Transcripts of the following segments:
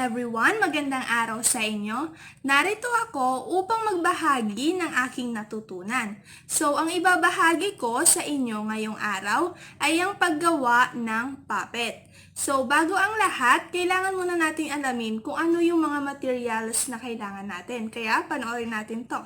everyone! Magandang araw sa inyo. Narito ako upang magbahagi ng aking natutunan. So, ang ibabahagi ko sa inyo ngayong araw ay ang paggawa ng puppet. So, bago ang lahat, kailangan muna nating alamin kung ano yung mga materials na kailangan natin. Kaya, panoorin natin to.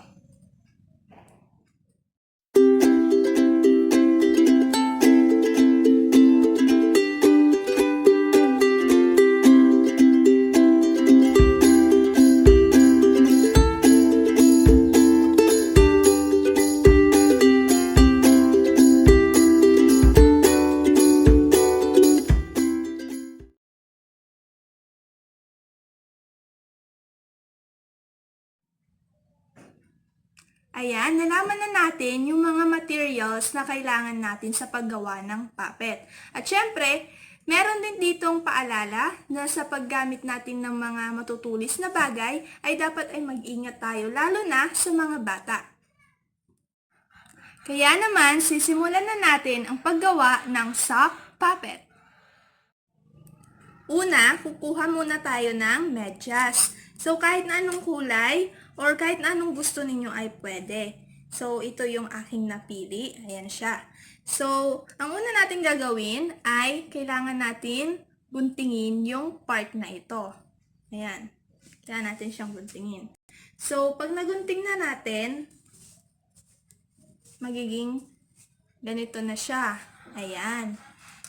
Ayan, nalaman na natin yung mga materials na kailangan natin sa paggawa ng puppet. At syempre, meron din ditong paalala na sa paggamit natin ng mga matutulis na bagay ay dapat ay mag-ingat tayo, lalo na sa mga bata. Kaya naman, sisimulan na natin ang paggawa ng sock puppet. Una, kukuha muna tayo ng medyas. So, kahit na anong kulay or kahit na anong gusto ninyo ay pwede. So, ito yung aking napili. Ayan siya. So, ang una natin gagawin ay kailangan natin guntingin yung part na ito. Ayan. Kailangan natin siyang guntingin. So, pag nagunting na natin, magiging ganito na siya. Ayan.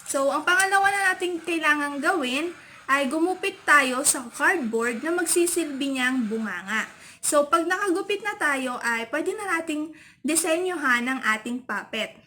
So, ang pangalawa na natin kailangang gawin ay gumupit tayo sa cardboard na magsisilbi niyang bunganga. So, pag nakagupit na tayo ay pwede na nating disenyohan ang ating puppet.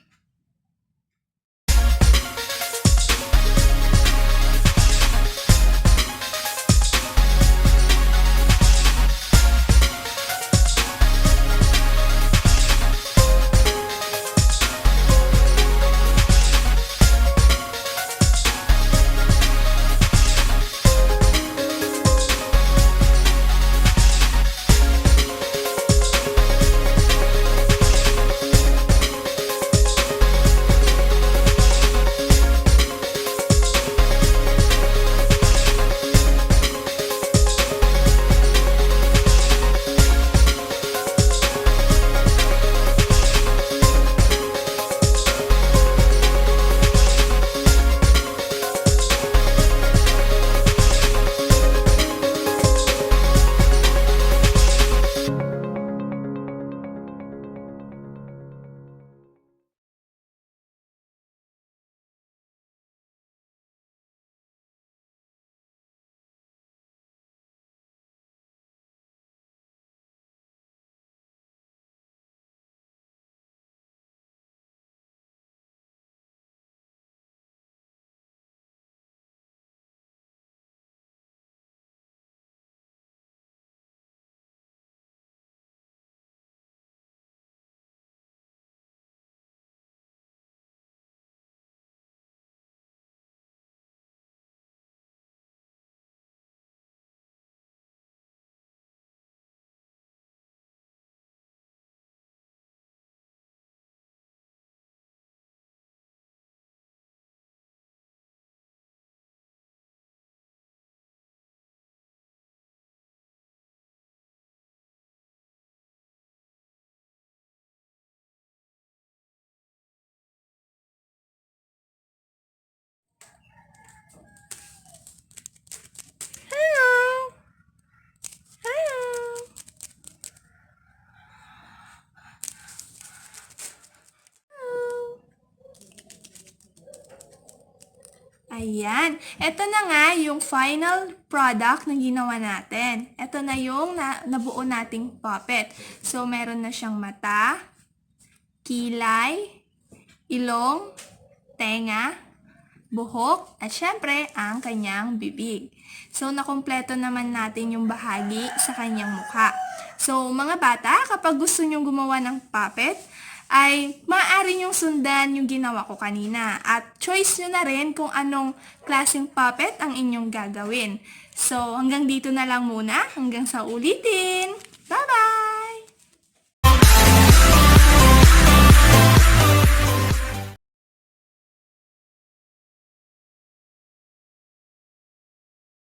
Ayan. Ito na nga yung final product na ginawa natin. Ito na yung nabuo nating puppet. So, meron na siyang mata, kilay, ilong, tenga, buhok, at syempre, ang kanyang bibig. So, nakumpleto naman natin yung bahagi sa kanyang mukha. So, mga bata, kapag gusto nyong gumawa ng puppet, ay maaari nyong sundan yung ginawa ko kanina. At choice nyo na rin kung anong klaseng puppet ang inyong gagawin. So, hanggang dito na lang muna. Hanggang sa ulitin. Bye-bye!